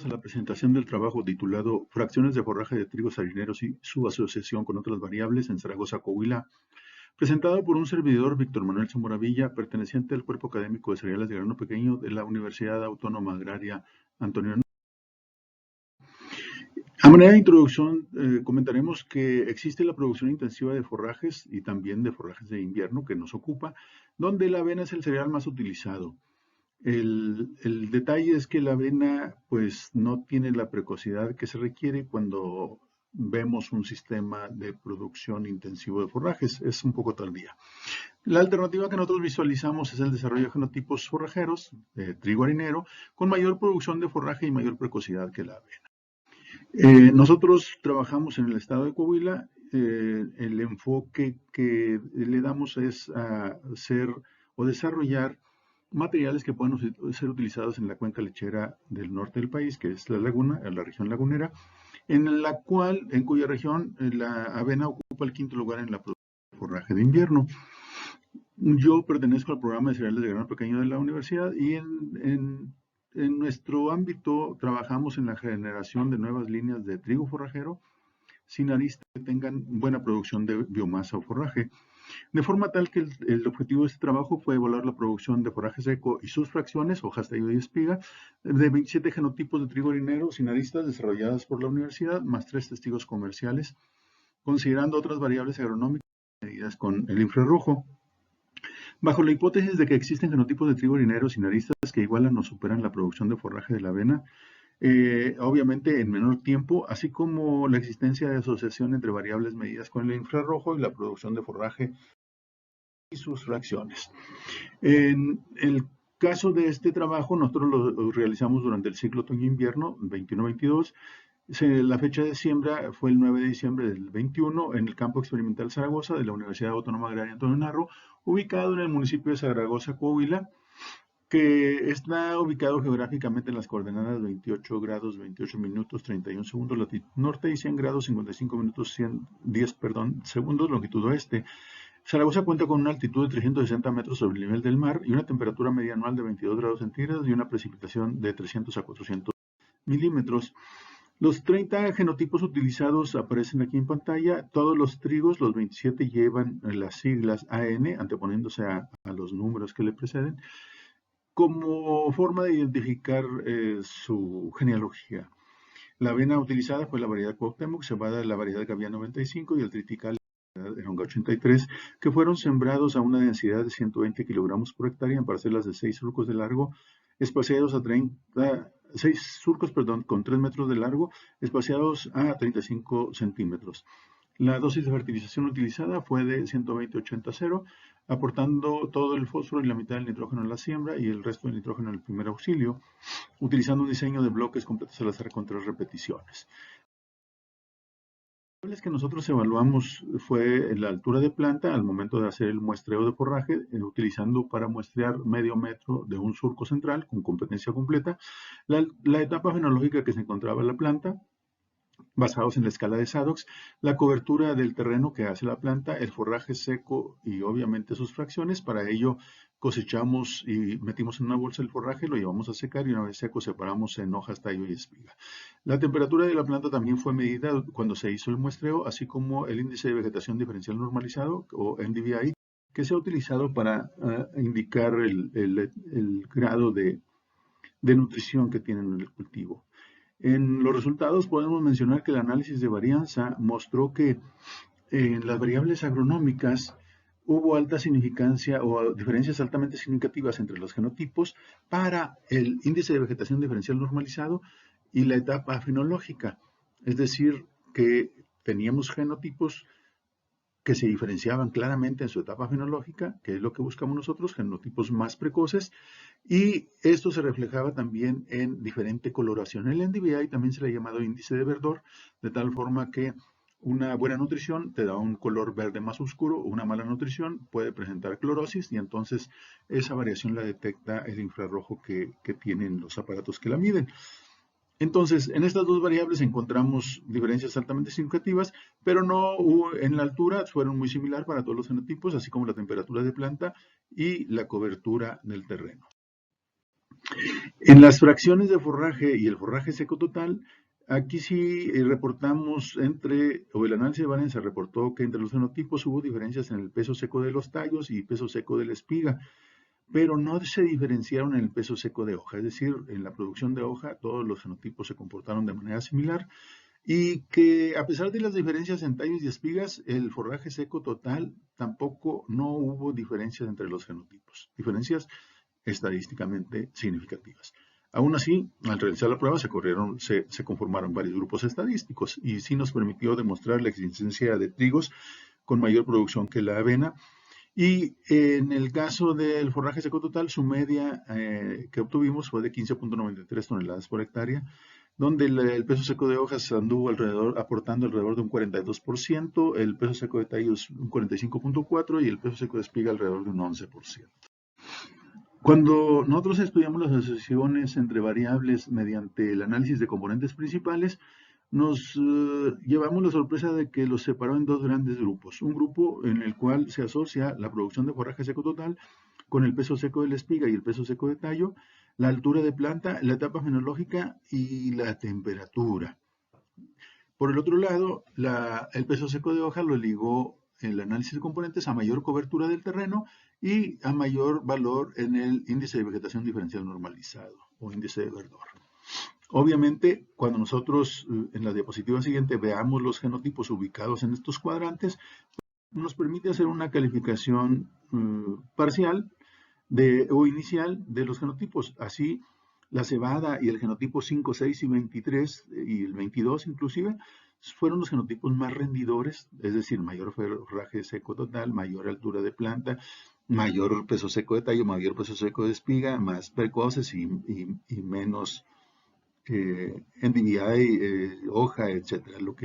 A la presentación del trabajo titulado Fracciones de forraje de trigo harineros y su asociación con otras variables en Zaragoza, Coahuila, presentado por un servidor, Víctor Manuel Zamora Villa, perteneciente al Cuerpo Académico de Cereales de Grano Pequeño de la Universidad Autónoma Agraria Antonio. A manera de introducción, comentaremos que existe la producción intensiva de forrajes y también de forrajes de invierno que nos ocupa, donde la avena es el cereal más utilizado. El detalle es que la avena pues no tiene la precocidad que se requiere cuando vemos un sistema de producción intensivo de forrajes, es un poco tardía. La alternativa que nosotros visualizamos es el desarrollo de genotipos forrajeros, de trigo harinero, con mayor producción de forraje y mayor precocidad que la avena. Nosotros trabajamos en el estado de Coahuila, el enfoque que le damos es a hacer o desarrollar materiales que pueden ser utilizados en la cuenca lechera del norte del país, que es la laguna, la región lagunera, en cuya región la avena ocupa el quinto lugar en la producción de forraje de invierno. Yo pertenezco al programa de cereales de grano pequeño de la universidad y en nuestro ámbito trabajamos en la generación de nuevas líneas de trigo forrajero sin aristas que tengan buena producción de biomasa o forraje. De forma tal que el objetivo de este trabajo fue evaluar la producción de forraje seco y sus fracciones, hojas, tallo y espiga, de 27 genotipos de trigo harinero sin aristas desarrolladas por la universidad, más 3 testigos comerciales, considerando otras variables agronómicas medidas con el infrarrojo. Bajo la hipótesis de que existen genotipos de trigo harinero sin aristas que igualan o superan la producción de forraje de la avena, obviamente en menor tiempo, así como la existencia de asociación entre variables medidas con el infrarrojo y la producción de forraje y sus fracciones. En el caso de este trabajo, nosotros lo realizamos durante el ciclo otoño-invierno 21-22. La fecha de siembra fue el 9 de diciembre del 21 en el campo experimental Zaragoza de la Universidad Autónoma Agraria Antonio Narro, ubicado en el municipio de Zaragoza, Coahuila, que está ubicado geográficamente en las coordenadas 28 grados 28 minutos 31 segundos latitud norte y 100 grados 55 minutos 10 segundos longitud oeste. Zaragoza cuenta con una altitud de 360 metros sobre el nivel del mar y una temperatura media anual de 22 grados centígrados y una precipitación de 300 a 400 milímetros. Los 30 genotipos utilizados aparecen aquí en pantalla. Todos los trigos, los 27, llevan las siglas AN, anteponiéndose a los números que le preceden, como forma de identificar su genealogía. La avena utilizada fue la variedad Cuauhtémoc, cebada la variedad Gavia 95 y el triticale Eronga 83, que fueron sembrados a una densidad de 120 kilogramos por hectárea en parcelas de 6 surcos de largo, espaciados a 6 surcos, con 3 metros de largo, espaciados a 35 centímetros. La dosis de fertilización utilizada fue de 120-80-0, aportando todo el fósforo y la mitad del nitrógeno en la siembra y el resto del nitrógeno en el primer auxilio, utilizando un diseño de bloques completos al azar con 3 repeticiones. Las variables que nosotros evaluamos fue la altura de planta al momento de hacer el muestreo de forraje, utilizando para muestrear medio metro de un surco central con competencia completa, la etapa fenológica que se encontraba en la planta, basados en la escala de Sadox, la cobertura del terreno que hace la planta, el forraje seco y obviamente sus fracciones. Para ello cosechamos y metimos en una bolsa el forraje, lo llevamos a secar y una vez seco separamos en hojas, tallo y espiga. La temperatura de la planta también fue medida cuando se hizo el muestreo, así como el índice de vegetación diferencial normalizado o NDVI, que se ha utilizado para indicar el grado de nutrición que tienen en el cultivo. En los resultados podemos mencionar que el análisis de varianza mostró que en las variables agronómicas hubo alta significancia o diferencias altamente significativas entre los genotipos para el índice de vegetación diferencial normalizado y la etapa fenológica. Es decir, que teníamos genotipos que se diferenciaban claramente en su etapa fenológica, que es lo que buscamos nosotros, genotipos más precoces, y esto se reflejaba también en diferente coloración. El NDVI también se le ha llamado índice de verdor, de tal forma que una buena nutrición te da un color verde más oscuro, una mala nutrición puede presentar clorosis y entonces esa variación la detecta el infrarrojo que tienen los aparatos que la miden. Entonces, en estas dos variables encontramos diferencias altamente significativas, pero no en la altura, fueron muy similar para todos los genotipos, así como la temperatura de planta y la cobertura del terreno. En las fracciones de forraje y el forraje seco total, aquí sí reportamos o el análisis de varianza reportó que entre los fenotipos hubo diferencias en el peso seco de los tallos y peso seco de la espiga, pero no se diferenciaron en el peso seco de hoja, es decir, en la producción de hoja todos los fenotipos se comportaron de manera similar y que a pesar de las diferencias en tallos y espigas, el forraje seco total tampoco no hubo diferencias entre los fenotipos, diferencias estadísticamente significativas. Aún así, al realizar la prueba se conformaron varios grupos estadísticos y sí nos permitió demostrar la existencia de trigos con mayor producción que la avena. Y en el caso del forraje seco total, su media que obtuvimos fue de 15.93 toneladas por hectárea, donde el peso seco de hojas anduvo aportando alrededor de un 42%, el peso seco de tallos un 45.4% y el peso seco de espiga alrededor de un 11%. Cuando nosotros estudiamos las asociaciones entre variables mediante el análisis de componentes principales, nos llevamos la sorpresa de que los separó en dos grandes grupos. Un grupo en el cual se asocia la producción de forraje seco total con el peso seco de la espiga y el peso seco de tallo, la altura de planta, la etapa fenológica y la temperatura. Por el otro lado, el peso seco de hoja lo ligó el análisis de componentes a mayor cobertura del terreno y a mayor valor en el índice de vegetación diferencial normalizado o índice de verdor. Obviamente, cuando nosotros en la diapositiva siguiente veamos los genotipos ubicados en estos cuadrantes, nos permite hacer una calificación parcial o inicial de los genotipos. Así, la cebada y el genotipo 5, 6 y 23 y el 22 inclusive fueron los genotipos más rendidores, es decir, mayor forraje seco total, mayor altura de planta, mayor peso seco de tallo, mayor peso seco de espiga, más precoces y menos NDVI, hoja, etcétera. Lo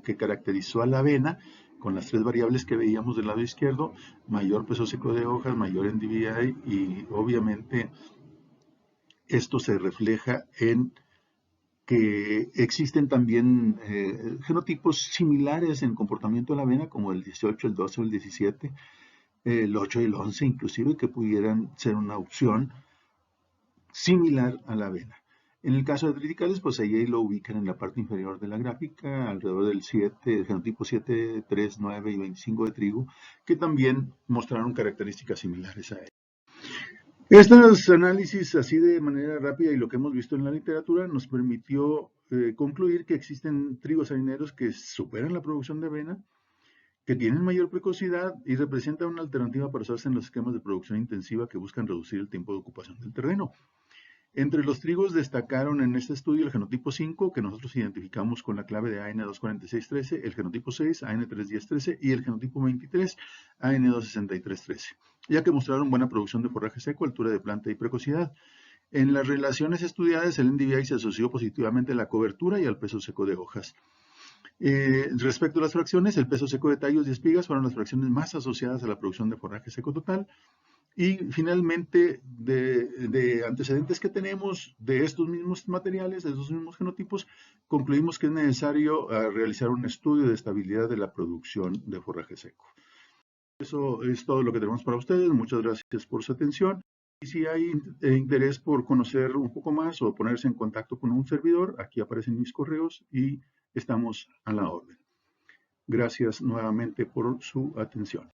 que caracterizó a la avena con las tres variables que veíamos del lado izquierdo, mayor peso seco de hojas, mayor NDVI y obviamente esto se refleja en que existen también genotipos similares en comportamiento de la avena, como el 18, el 12 o el 17, el 8 y el 11 inclusive, que pudieran ser una opción similar a la avena. En el caso de triticales, pues ahí lo ubican en la parte inferior de la gráfica, alrededor del 7, el genotipo 7, 3, 9 y 25 de trigo, que también mostraron características similares a él. Estos análisis así de manera rápida y lo que hemos visto en la literatura nos permitió concluir que existen trigos harineros que superan la producción de avena, que tienen mayor precocidad y representan una alternativa para usarse en los esquemas de producción intensiva que buscan reducir el tiempo de ocupación del terreno. Entre los trigos destacaron en este estudio el genotipo 5, que nosotros identificamos con la clave de AN24613, el genotipo 6, AN31013 y el genotipo 23, AN26313, ya que mostraron buena producción de forraje seco, altura de planta y precocidad. En las relaciones estudiadas, el NDVI se asoció positivamente a la cobertura y al peso seco de hojas. Respecto a las fracciones, el peso seco de tallos y espigas fueron las fracciones más asociadas a la producción de forraje seco total. Y finalmente, de antecedentes que tenemos de estos mismos materiales, de estos mismos genotipos, concluimos que es necesario realizar un estudio de estabilidad de la producción de forraje seco. Eso es todo lo que tenemos para ustedes. Muchas gracias por su atención. Y si hay interés por conocer un poco más o ponerse en contacto con un servidor, aquí aparecen mis correos y estamos a la orden. Gracias nuevamente por su atención.